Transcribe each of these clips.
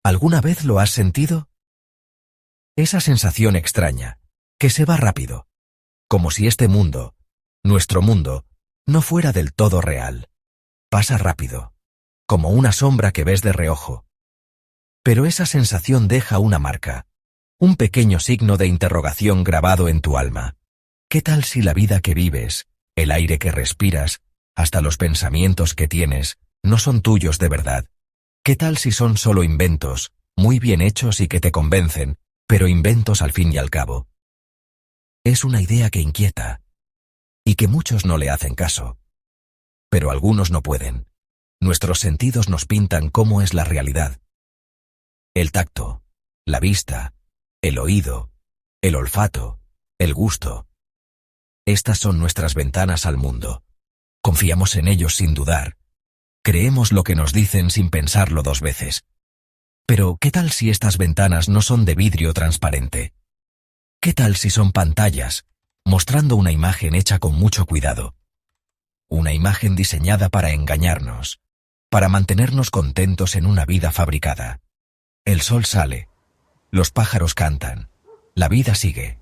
¿Alguna vez lo has sentido? Esa sensación extraña, que se va rápido, como si este mundo, nuestro mundo, no fuera del todo real. Pasa rápido, como una sombra que ves de reojo. Pero esa sensación deja una marca, un pequeño signo de interrogación grabado en tu alma. ¿Qué tal si la vida que vives, el aire que respiras, hasta los pensamientos que tienes, no son tuyos de verdad? ¿Qué tal si son solo inventos, muy bien hechos y que te convencen, pero inventos al fin y al cabo? Es una idea que inquieta, y que muchos no le hacen caso. Pero algunos no pueden. Nuestros sentidos nos pintan cómo es la realidad. El tacto, la vista, el oído, el olfato, el gusto. Estas son nuestras ventanas al mundo. Confiamos en ellos sin dudar. Creemos lo que nos dicen sin pensarlo dos veces. Pero, ¿qué tal si estas ventanas no son de vidrio transparente? ¿Qué tal si son pantallas, mostrando una imagen hecha con mucho cuidado? Una imagen diseñada para engañarnos, para mantenernos contentos en una vida fabricada. El sol sale, los pájaros cantan, la vida sigue.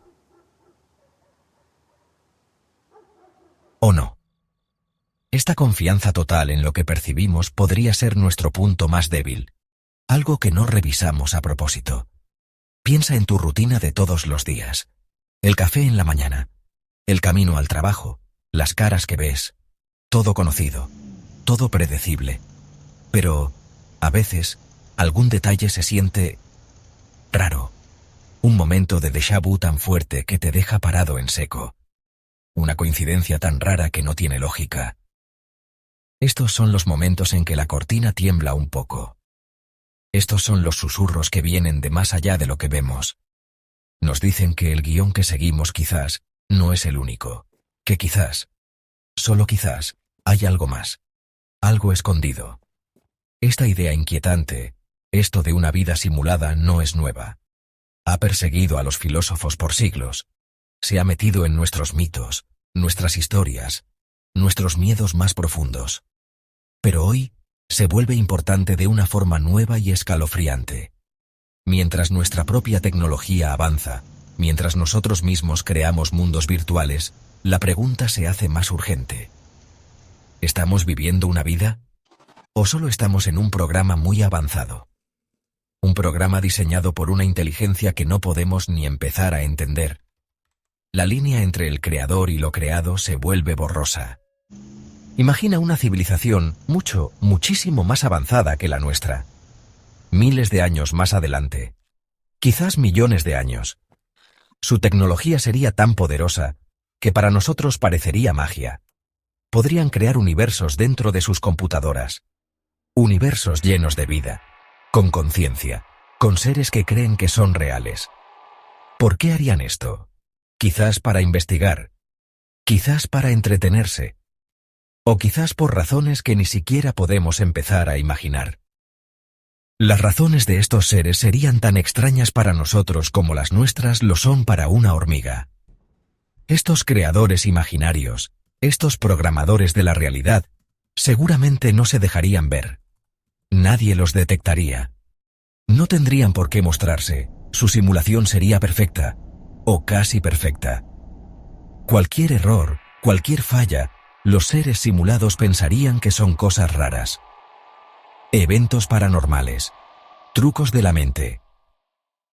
¿O no? Esta confianza total en lo que percibimos podría ser nuestro punto más débil, algo que no revisamos a propósito. Piensa en tu rutina de todos los días, el café en la mañana, el camino al trabajo, las caras que ves, todo conocido, todo predecible. Pero, a veces, algún detalle se siente raro, un momento de déjà vu tan fuerte que te deja parado en seco, una coincidencia tan rara que no tiene lógica. Estos son los momentos en que la cortina tiembla un poco. Estos son los susurros que vienen de más allá de lo que vemos. Nos dicen que el guión que seguimos quizás no es el único, que quizás, solo quizás, hay algo más, algo escondido. Esta idea inquietante, esto de una vida simulada, no es nueva. Ha perseguido a los filósofos por siglos. Se ha metido en nuestros mitos, nuestras historias, nuestros miedos más profundos. Pero hoy se vuelve importante de una forma nueva y escalofriante. Mientras nuestra propia tecnología avanza, mientras nosotros mismos creamos mundos virtuales, la pregunta se hace más urgente. ¿Estamos viviendo una vida? ¿O solo estamos en un programa muy avanzado? Un programa diseñado por una inteligencia que no podemos ni empezar a entender. La línea entre el creador y lo creado se vuelve borrosa. Imagina una civilización muchísimo más avanzada que la nuestra. Miles de años más adelante. Quizás millones de años. Su tecnología sería tan poderosa que para nosotros parecería magia. Podrían crear universos dentro de sus computadoras. Universos llenos de vida, con conciencia, con seres que creen que son reales. ¿Por qué harían esto? Quizás para investigar, quizás para entretenerse, o quizás por razones que ni siquiera podemos empezar a imaginar. Las razones de estos seres serían tan extrañas para nosotros como las nuestras lo son para una hormiga. Estos creadores imaginarios, estos programadores de la realidad, seguramente no se dejarían ver. Nadie los detectaría. No tendrían por qué mostrarse, su simulación sería perfecta, o casi perfecta. Cualquier error, cualquier falla, los seres simulados pensarían que son cosas raras. Eventos paranormales, trucos de la mente.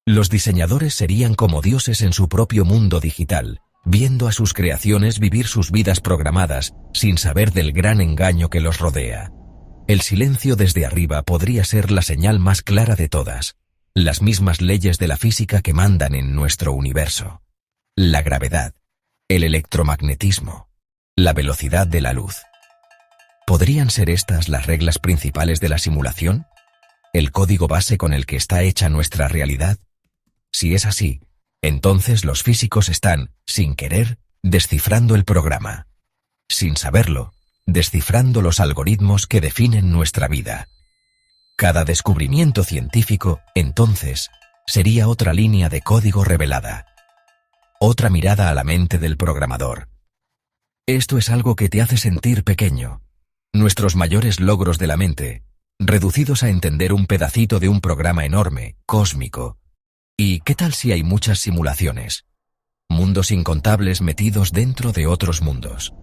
Los diseñadores serían como dioses en su propio mundo digital, viendo a sus creaciones vivir sus vidas programadas, sin saber del gran engaño que los rodea. El silencio desde arriba podría ser la señal más clara de todas, las mismas leyes de la física que mandan en nuestro universo. La gravedad, el electromagnetismo, la velocidad de la luz. ¿Podrían ser estas las reglas principales de la simulación? ¿El código base con el que está hecha nuestra realidad? Si es así, entonces los físicos están, sin querer, descifrando el programa. Sin saberlo, descifrando los algoritmos que definen nuestra vida. Cada descubrimiento científico, entonces, sería otra línea de código revelada. Otra mirada a la mente del programador. Esto es algo que te hace sentir pequeño. Nuestros mayores logros de la mente, reducidos a entender un pedacito de un programa enorme, cósmico. ¿Y qué tal si hay muchas simulaciones? Mundos incontables metidos dentro de otros mundos.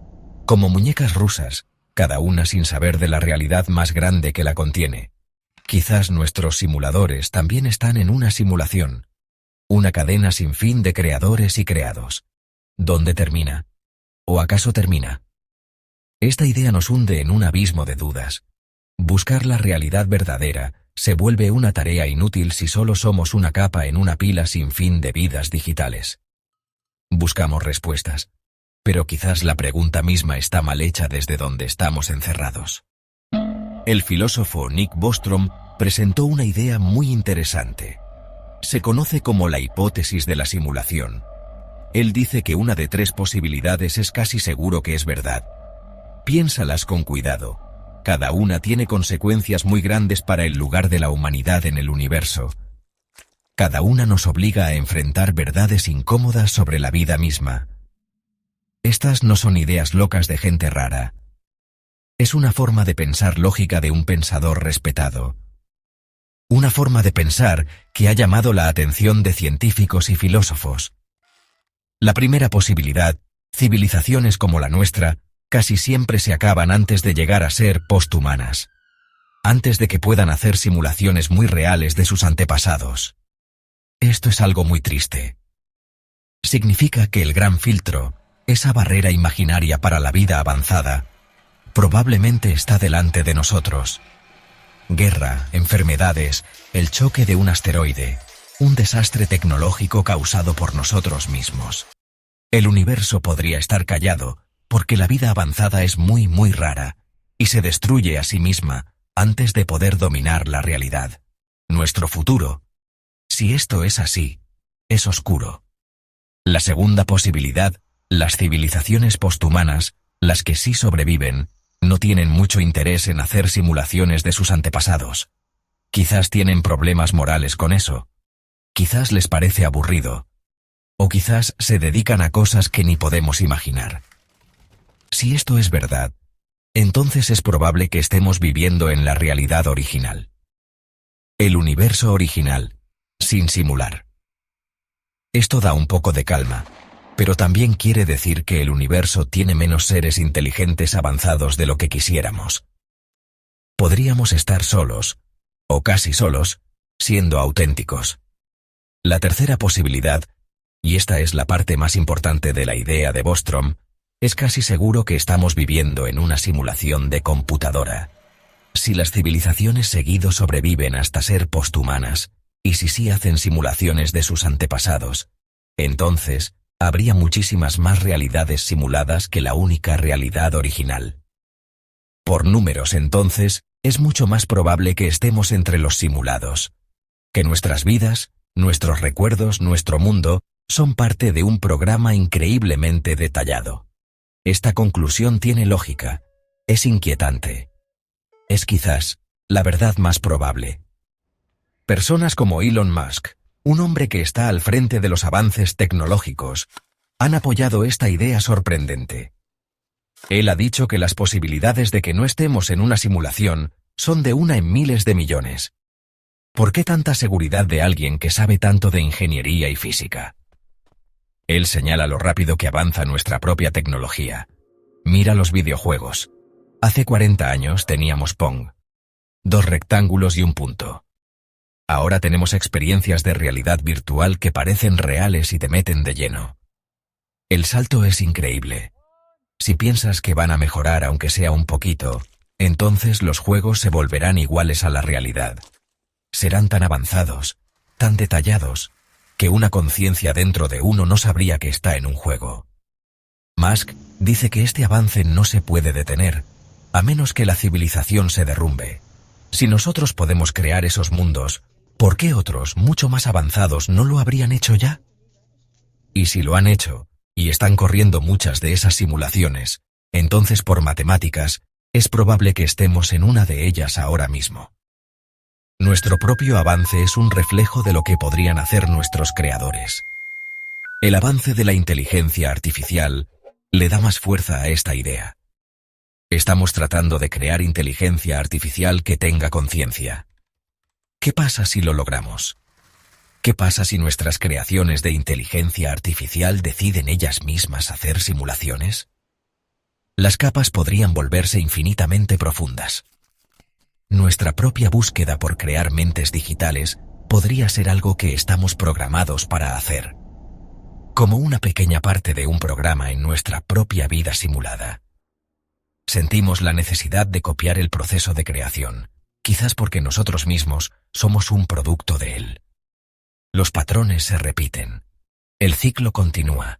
Como muñecas rusas, cada una sin saber de la realidad más grande que la contiene. Quizás nuestros simuladores también están en una simulación. Una cadena sin fin de creadores y creados. ¿Dónde termina? ¿O acaso termina? Esta idea nos hunde en un abismo de dudas. Buscar la realidad verdadera se vuelve una tarea inútil si solo somos una capa en una pila sin fin de vidas digitales. Buscamos respuestas, pero quizás la pregunta misma está mal hecha desde donde estamos encerrados. El filósofo Nick Bostrom presentó una idea muy interesante. Se conoce como la hipótesis de la simulación. Él dice que una de 3 posibilidades es casi seguro que es verdad. Piénsalas con cuidado. Cada una tiene consecuencias muy grandes para el lugar de la humanidad en el universo. Cada una nos obliga a enfrentar verdades incómodas sobre la vida misma. Estas no son ideas locas de gente rara. Es una forma de pensar lógica de un pensador respetado. Una forma de pensar que ha llamado la atención de científicos y filósofos. La primera posibilidad, civilizaciones como la nuestra, casi siempre se acaban antes de llegar a ser posthumanas. Antes de que puedan hacer simulaciones muy reales de sus antepasados. Esto es algo muy triste. Significa que el gran filtro, esa barrera imaginaria para la vida avanzada, probablemente está delante de nosotros. Guerra, enfermedades, el choque de un asteroide, un desastre tecnológico causado por nosotros mismos. El universo podría estar callado, porque la vida avanzada es muy rara, y se destruye a sí misma antes de poder dominar la realidad. Nuestro futuro, si esto es así, es oscuro. La segunda posibilidad, las civilizaciones posthumanas, las que sí sobreviven, no tienen mucho interés en hacer simulaciones de sus antepasados. Quizás tienen problemas morales con eso. Quizás les parece aburrido. O quizás se dedican a cosas que ni podemos imaginar. Si esto es verdad, entonces es probable que estemos viviendo en la realidad original. El universo original, sin simular. Esto da un poco de calma, pero también quiere decir que el universo tiene menos seres inteligentes avanzados de lo que quisiéramos. Podríamos estar solos, o casi solos, siendo auténticos. La tercera posibilidad, y esta es la parte más importante de la idea de Bostrom, es casi seguro que estamos viviendo en una simulación de computadora. Si las civilizaciones seguido sobreviven hasta ser posthumanas, y si sí hacen simulaciones de sus antepasados, entonces habría muchísimas más realidades simuladas que la única realidad original. Por números, entonces, es mucho más probable que estemos entre los simulados. Que nuestras vidas, nuestros recuerdos, nuestro mundo, son parte de un programa increíblemente detallado. Esta conclusión tiene lógica, es inquietante. Es quizás la verdad más probable. Personas como Elon Musk, un hombre que está al frente de los avances tecnológicos, han apoyado esta idea sorprendente. Él ha dicho que las posibilidades de que no estemos en una simulación son de 1 en miles de millones. ¿Por qué tanta seguridad de alguien que sabe tanto de ingeniería y física? Él señala lo rápido que avanza nuestra propia tecnología. Mira los videojuegos. Hace 40 años teníamos Pong. 2 rectángulos y un punto. Ahora tenemos experiencias de realidad virtual que parecen reales y te meten de lleno. El salto es increíble. Si piensas que van a mejorar aunque sea un poquito, entonces los juegos se volverán iguales a la realidad. Serán tan avanzados, tan detallados, que una conciencia dentro de uno no sabría que está en un juego. Musk dice que este avance no se puede detener, a menos que la civilización se derrumbe. Si nosotros podemos crear esos mundos, ¿por qué otros, mucho más avanzados, no lo habrían hecho ya? Y si lo han hecho, y están corriendo muchas de esas simulaciones, entonces por matemáticas, es probable que estemos en una de ellas ahora mismo. Nuestro propio avance es un reflejo de lo que podrían hacer nuestros creadores. El avance de la inteligencia artificial le da más fuerza a esta idea. Estamos tratando de crear inteligencia artificial que tenga conciencia. ¿Qué pasa si lo logramos? ¿Qué pasa si nuestras creaciones de inteligencia artificial deciden ellas mismas hacer simulaciones? Las capas podrían volverse infinitamente profundas. Nuestra propia búsqueda por crear mentes digitales podría ser algo que estamos programados para hacer, como una pequeña parte de un programa en nuestra propia vida simulada. Sentimos la necesidad de copiar el proceso de creación, quizás porque nosotros mismos somos un producto de él. Los patrones se repiten. El ciclo continúa.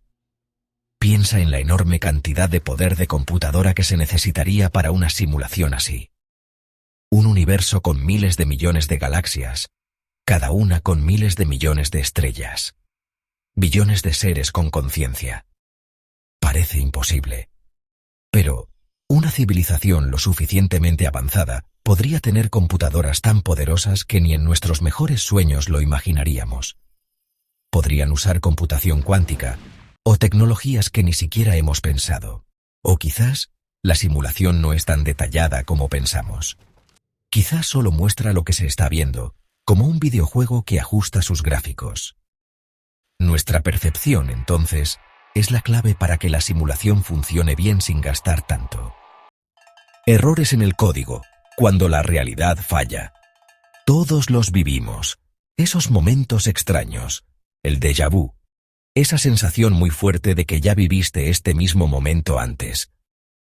Piensa en la enorme cantidad de poder de computadora que se necesitaría para una simulación así. Un universo con miles de millones de galaxias, cada una con miles de millones de estrellas. Billones de seres con conciencia. Parece imposible. Pero una civilización lo suficientemente avanzada podría tener computadoras tan poderosas que ni en nuestros mejores sueños lo imaginaríamos. Podrían usar computación cuántica o tecnologías que ni siquiera hemos pensado. O quizás la simulación no es tan detallada como pensamos. Quizás solo muestra lo que se está viendo, como un videojuego que ajusta sus gráficos. Nuestra percepción, entonces, es la clave para que la simulación funcione bien sin gastar tanto. Errores en el código, cuando la realidad falla. Todos los vivimos. Esos momentos extraños, el déjà vu, esa sensación muy fuerte de que ya viviste este mismo momento antes.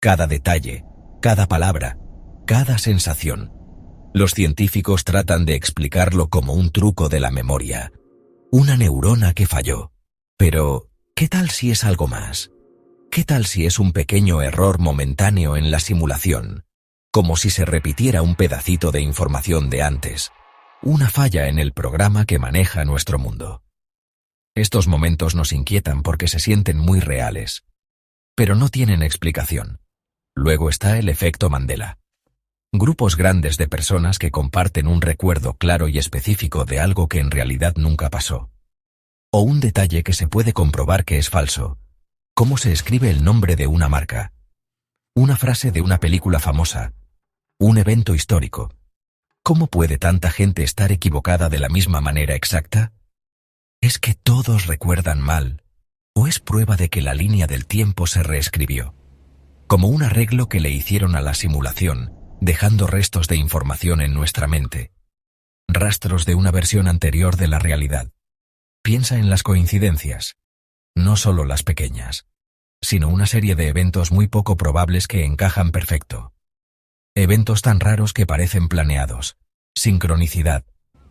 Cada detalle, cada palabra, cada sensación. Los científicos tratan de explicarlo como un truco de la memoria. Una neurona que falló. Pero, ¿qué tal si es algo más? ¿Qué tal si es un pequeño error momentáneo en la simulación? Como si se repitiera un pedacito de información de antes. Una falla en el programa que maneja nuestro mundo. Estos momentos nos inquietan porque se sienten muy reales. Pero no tienen explicación. Luego está el efecto Mandela. Grupos grandes de personas que comparten un recuerdo claro y específico de algo que en realidad nunca pasó. O un detalle que se puede comprobar que es falso. Cómo se escribe el nombre de una marca. Una frase de una película famosa. Un evento histórico. ¿Cómo puede tanta gente estar equivocada de la misma manera exacta? ¿Es que todos recuerdan mal? ¿O es prueba de que la línea del tiempo se reescribió? Como un arreglo que le hicieron a la simulación, dejando restos de información en nuestra mente. Rastros de una versión anterior de la realidad. Piensa en las coincidencias. No solo las pequeñas, sino una serie de eventos muy poco probables que encajan perfecto. Eventos tan raros que parecen planeados. Sincronicidad.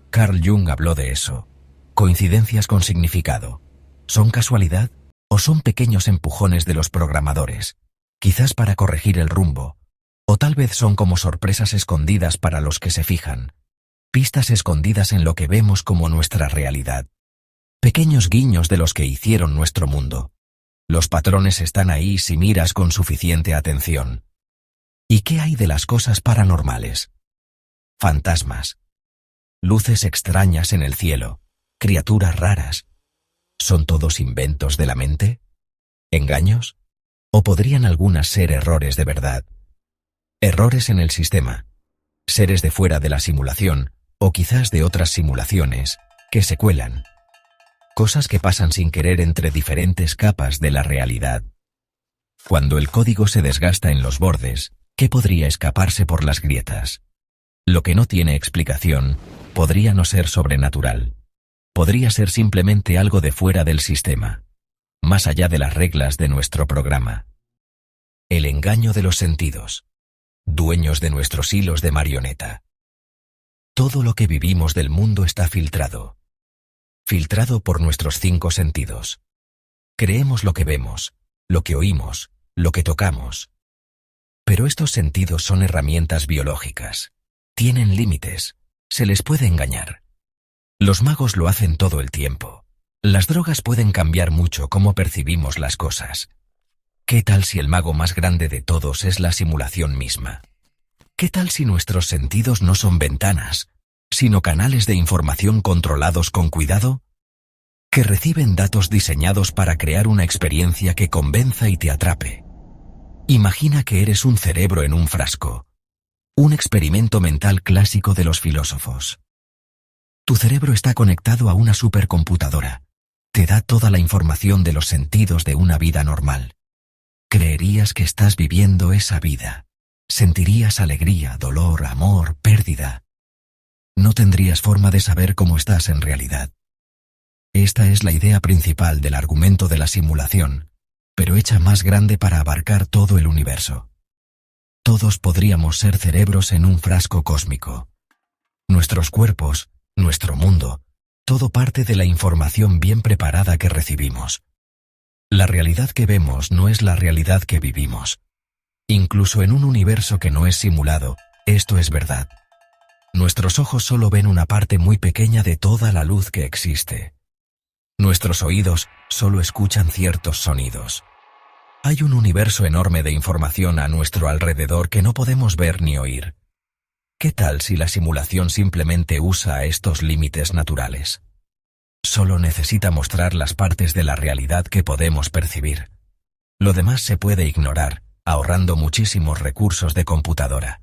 Carl Jung habló de eso. Coincidencias con significado. ¿Son casualidad? ¿O son pequeños empujones de los programadores? Quizás para corregir el rumbo. O tal vez son como sorpresas escondidas para los que se fijan. Pistas escondidas en lo que vemos como nuestra realidad. Pequeños guiños de los que hicieron nuestro mundo. Los patrones están ahí si miras con suficiente atención. ¿Y qué hay de las cosas paranormales? Fantasmas. Luces extrañas en el cielo. Criaturas raras. ¿Son todos inventos de la mente? ¿Engaños? ¿O podrían algunas ser errores de verdad? Errores en el sistema. Seres de fuera de la simulación, o quizás de otras simulaciones, que se cuelan. Cosas que pasan sin querer entre diferentes capas de la realidad. Cuando el código se desgasta en los bordes, ¿qué podría escaparse por las grietas? Lo que no tiene explicación podría no ser sobrenatural. Podría ser simplemente algo de fuera del sistema, más allá de las reglas de nuestro programa. El engaño de los sentidos, dueños de nuestros hilos de marioneta. Todo lo que vivimos del mundo está filtrado. Filtrado por nuestros 5 sentidos. Creemos lo que vemos, lo que oímos, lo que tocamos. Pero estos sentidos son herramientas biológicas. Tienen límites. Se les puede engañar. Los magos lo hacen todo el tiempo. Las drogas pueden cambiar mucho cómo percibimos las cosas. ¿Qué tal si el mago más grande de todos es la simulación misma? ¿Qué tal si nuestros sentidos no son ventanas, sino canales de información controlados con cuidado? Que reciben datos diseñados para crear una experiencia que convenza y te atrape. Imagina que eres un cerebro en un frasco. Un experimento mental clásico de los filósofos. Tu cerebro está conectado a una supercomputadora. Te da toda la información de los sentidos de una vida normal. Creerías que estás viviendo esa vida. Sentirías alegría, dolor, amor, pérdida. No tendrías forma de saber cómo estás en realidad. Esta es la idea principal del argumento de la simulación, pero hecha más grande para abarcar todo el universo. Todos podríamos ser cerebros en un frasco cósmico. Nuestros cuerpos, nuestro mundo, todo parte de la información bien preparada que recibimos. La realidad que vemos no es la realidad que vivimos. Incluso en un universo que no es simulado, esto es verdad. Nuestros ojos solo ven una parte muy pequeña de toda la luz que existe. Nuestros oídos solo escuchan ciertos sonidos. Hay un universo enorme de información a nuestro alrededor que no podemos ver ni oír. ¿Qué tal si la simulación simplemente usa estos límites naturales? Solo necesita mostrar las partes de la realidad que podemos percibir. Lo demás se puede ignorar, ahorrando muchísimos recursos de computadora.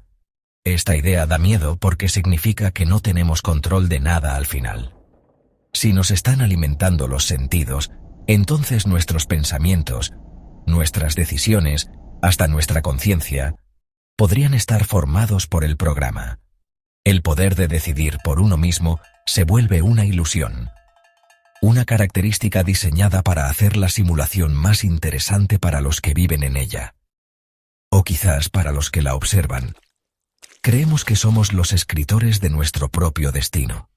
Esta idea da miedo porque significa que no tenemos control de nada al final. Si nos están alimentando los sentidos, entonces nuestros pensamientos, nuestras decisiones, hasta nuestra conciencia, podrían estar formados por el programa. El poder de decidir por uno mismo se vuelve una ilusión. Una característica diseñada para hacer la simulación más interesante para los que viven en ella. O quizás para los que la observan. Creemos que somos los escritores de nuestro propio destino.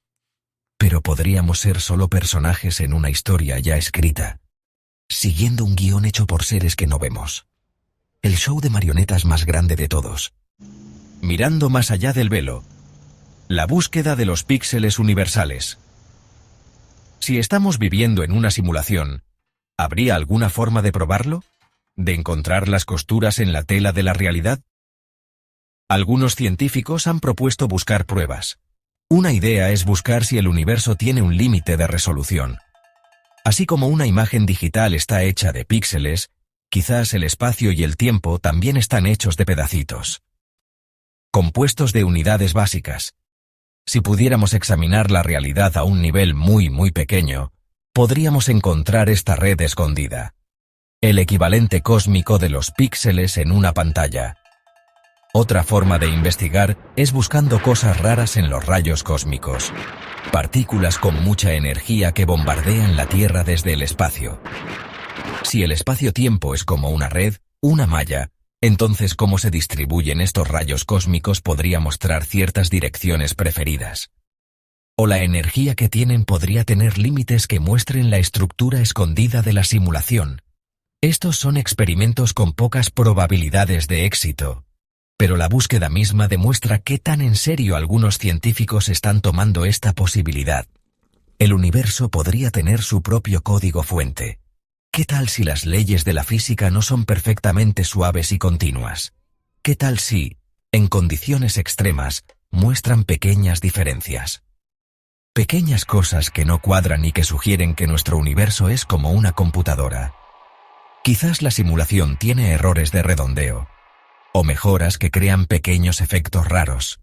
Pero podríamos ser solo personajes en una historia ya escrita, siguiendo un guión hecho por seres que no vemos. El show de marionetas más grande de todos. Mirando más allá del velo. La búsqueda de los píxeles universales. Si estamos viviendo en una simulación, ¿habría alguna forma de probarlo? ¿De encontrar las costuras en la tela de la realidad? Algunos científicos han propuesto buscar pruebas. Una idea es buscar si el universo tiene un límite de resolución. Así como una imagen digital está hecha de píxeles, quizás el espacio y el tiempo también están hechos de pedacitos. Compuestos de unidades básicas. Si pudiéramos examinar la realidad a un nivel muy pequeño, podríamos encontrar esta red escondida. El equivalente cósmico de los píxeles en una pantalla. Otra forma de investigar es buscando cosas raras en los rayos cósmicos. Partículas con mucha energía que bombardean la Tierra desde el espacio. Si el espacio-tiempo es como una red, una malla, entonces cómo se distribuyen estos rayos cósmicos podría mostrar ciertas direcciones preferidas. O la energía que tienen podría tener límites que muestren la estructura escondida de la simulación. Estos son experimentos con pocas probabilidades de éxito. Pero la búsqueda misma demuestra qué tan en serio algunos científicos están tomando esta posibilidad. El universo podría tener su propio código fuente. ¿Qué tal si las leyes de la física no son perfectamente suaves y continuas? ¿Qué tal si, en condiciones extremas, muestran pequeñas diferencias? Pequeñas cosas que no cuadran y que sugieren que nuestro universo es como una computadora. Quizás la simulación tiene errores de redondeo. O mejoras que crean pequeños efectos raros.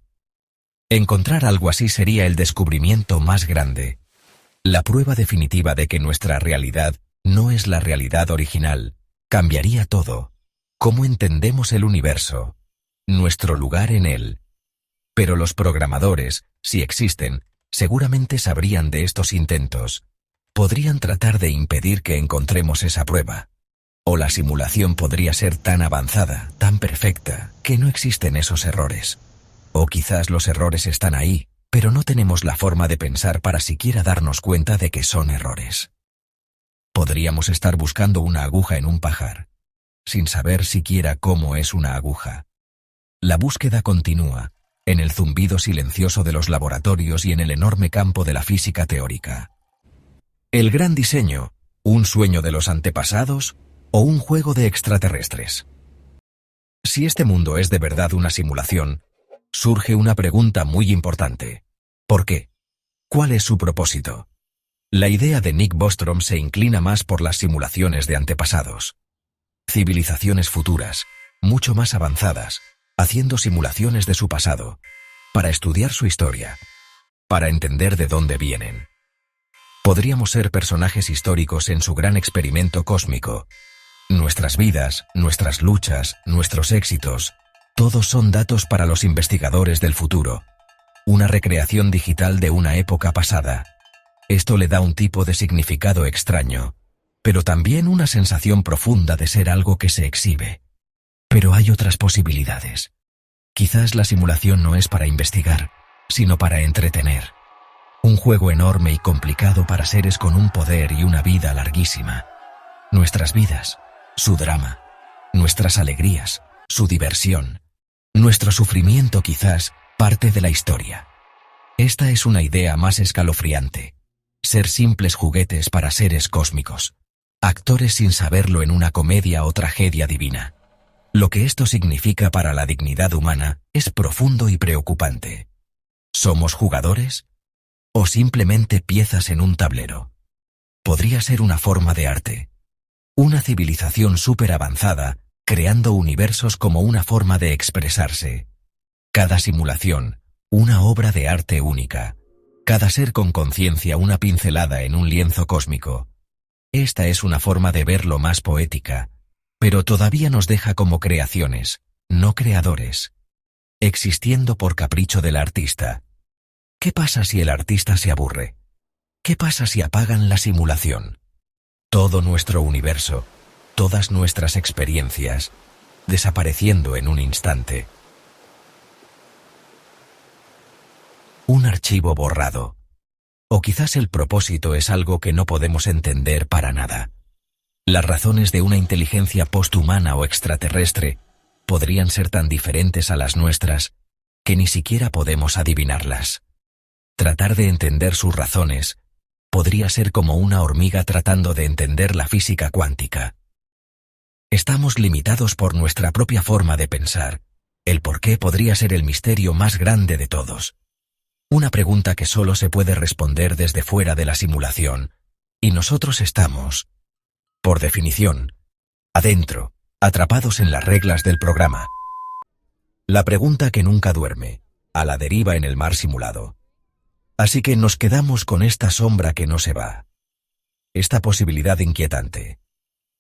Encontrar algo así sería el descubrimiento más grande. La prueba definitiva de que nuestra realidad no es la realidad original. Cambiaría todo. Cómo entendemos el universo. Nuestro lugar en él. Pero los programadores, si existen, seguramente sabrían de estos intentos. Podrían tratar de impedir que encontremos esa prueba. O la simulación podría ser tan avanzada, tan perfecta, que no existen esos errores. O quizás los errores están ahí, pero no tenemos la forma de pensar para siquiera darnos cuenta de que son errores. Podríamos estar buscando una aguja en un pajar, sin saber siquiera cómo es una aguja. La búsqueda continúa, en el zumbido silencioso de los laboratorios y en el enorme campo de la física teórica. El gran diseño, un sueño de los antepasados, o un juego de extraterrestres. Si este mundo es de verdad una simulación, surge una pregunta muy importante. ¿Por qué? ¿Cuál es su propósito? La idea de Nick Bostrom se inclina más por las simulaciones de antepasados. Civilizaciones futuras, mucho más avanzadas, haciendo simulaciones de su pasado, para estudiar su historia, para entender de dónde vienen. Podríamos ser personajes históricos en su gran experimento cósmico. Nuestras vidas, nuestras luchas, nuestros éxitos, todos son datos para los investigadores del futuro. Una recreación digital de una época pasada. Esto le da un tipo de significado extraño, pero también una sensación profunda de ser algo que se exhibe. Pero hay otras posibilidades. Quizás la simulación no es para investigar, sino para entretener. Un juego enorme y complicado para seres con un poder y una vida larguísima. Nuestras vidas, su drama, nuestras alegrías, su diversión, nuestro sufrimiento quizás parte de la historia. Esta es una idea más escalofriante. Ser simples juguetes para seres cósmicos. Actores sin saberlo en una comedia o tragedia divina. Lo que esto significa para la dignidad humana es profundo y preocupante. ¿Somos jugadores? ¿O simplemente piezas en un tablero? Podría ser una forma de arte. Una civilización súper avanzada, creando universos como una forma de expresarse. Cada simulación, una obra de arte única. Cada ser con conciencia una pincelada en un lienzo cósmico. Esta es una forma de verlo más poética, pero todavía nos deja como creaciones, no creadores. Existiendo por capricho del artista. ¿Qué pasa si el artista se aburre? ¿Qué pasa si apagan la simulación? Todo nuestro universo, todas nuestras experiencias, desapareciendo en un instante. Un archivo borrado. O quizás el propósito es algo que no podemos entender para nada. Las razones de una inteligencia posthumana o extraterrestre podrían ser tan diferentes a las nuestras que ni siquiera podemos adivinarlas. Tratar de entender sus razones podría ser como una hormiga tratando de entender la física cuántica. Estamos limitados por nuestra propia forma de pensar. El por qué podría ser el misterio más grande de todos. Una pregunta que solo se puede responder desde fuera de la simulación, y nosotros estamos, por definición, adentro, atrapados en las reglas del programa. La pregunta que nunca duerme, a la deriva en el mar simulado. Así que nos quedamos con esta sombra que no se va. Esta posibilidad inquietante,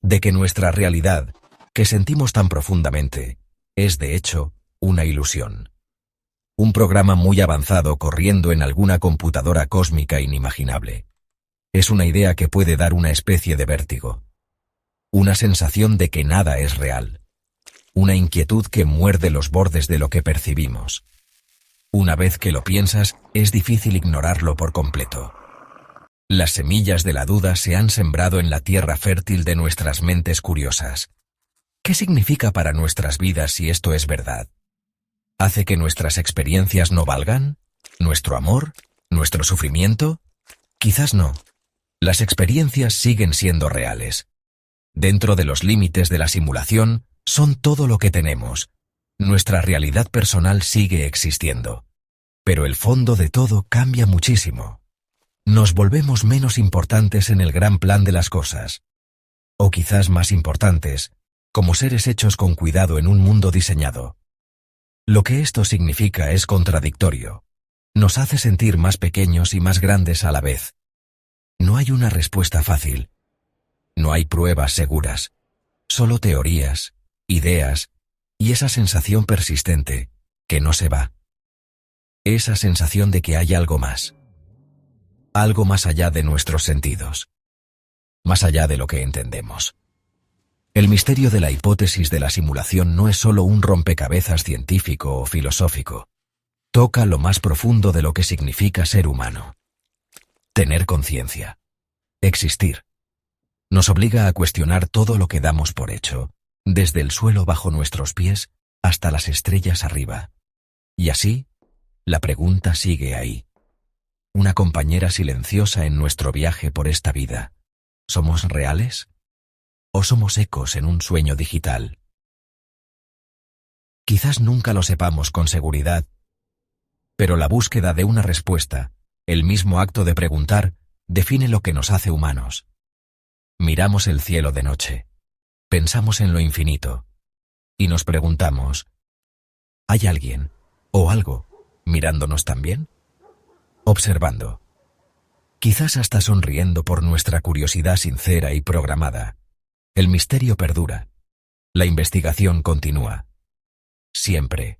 de que nuestra realidad, que sentimos tan profundamente, es de hecho una ilusión. Un programa muy avanzado corriendo en alguna computadora cósmica inimaginable. Es una idea que puede dar una especie de vértigo. Una sensación de que nada es real. Una inquietud que muerde los bordes de lo que percibimos. Una vez que lo piensas, es difícil ignorarlo por completo. Las semillas de la duda se han sembrado en la tierra fértil de nuestras mentes curiosas. ¿Qué significa para nuestras vidas si esto es verdad? ¿Hace que nuestras experiencias no valgan? ¿Nuestro amor? ¿Nuestro sufrimiento? Quizás no. Las experiencias siguen siendo reales. Dentro de los límites de la simulación, son todo lo que tenemos. Nuestra realidad personal sigue existiendo. Pero el fondo de todo cambia muchísimo. Nos volvemos menos importantes en el gran plan de las cosas. O quizás más importantes, como seres hechos con cuidado en un mundo diseñado. Lo que esto significa es contradictorio. Nos hace sentir más pequeños y más grandes a la vez. No hay una respuesta fácil. No hay pruebas seguras. Solo teorías, ideas y esa sensación persistente que no se va. Esa sensación de que hay algo más. Algo más allá de nuestros sentidos. Más allá de lo que entendemos. El misterio de la hipótesis de la simulación no es solo un rompecabezas científico o filosófico. Toca lo más profundo de lo que significa ser humano. Tener conciencia. Existir. Nos obliga a cuestionar todo lo que damos por hecho, desde el suelo bajo nuestros pies hasta las estrellas arriba. Y así, la pregunta sigue ahí. Una compañera silenciosa en nuestro viaje por esta vida. ¿Somos reales? ¿O somos ecos en un sueño digital? Quizás nunca lo sepamos con seguridad, pero la búsqueda de una respuesta, el mismo acto de preguntar, define lo que nos hace humanos. Miramos el cielo de noche. Pensamos en lo infinito. Y nos preguntamos, ¿hay alguien o algo mirándonos también? Observando. Quizás hasta sonriendo por nuestra curiosidad sincera y programada. El misterio perdura. La investigación continúa. Siempre.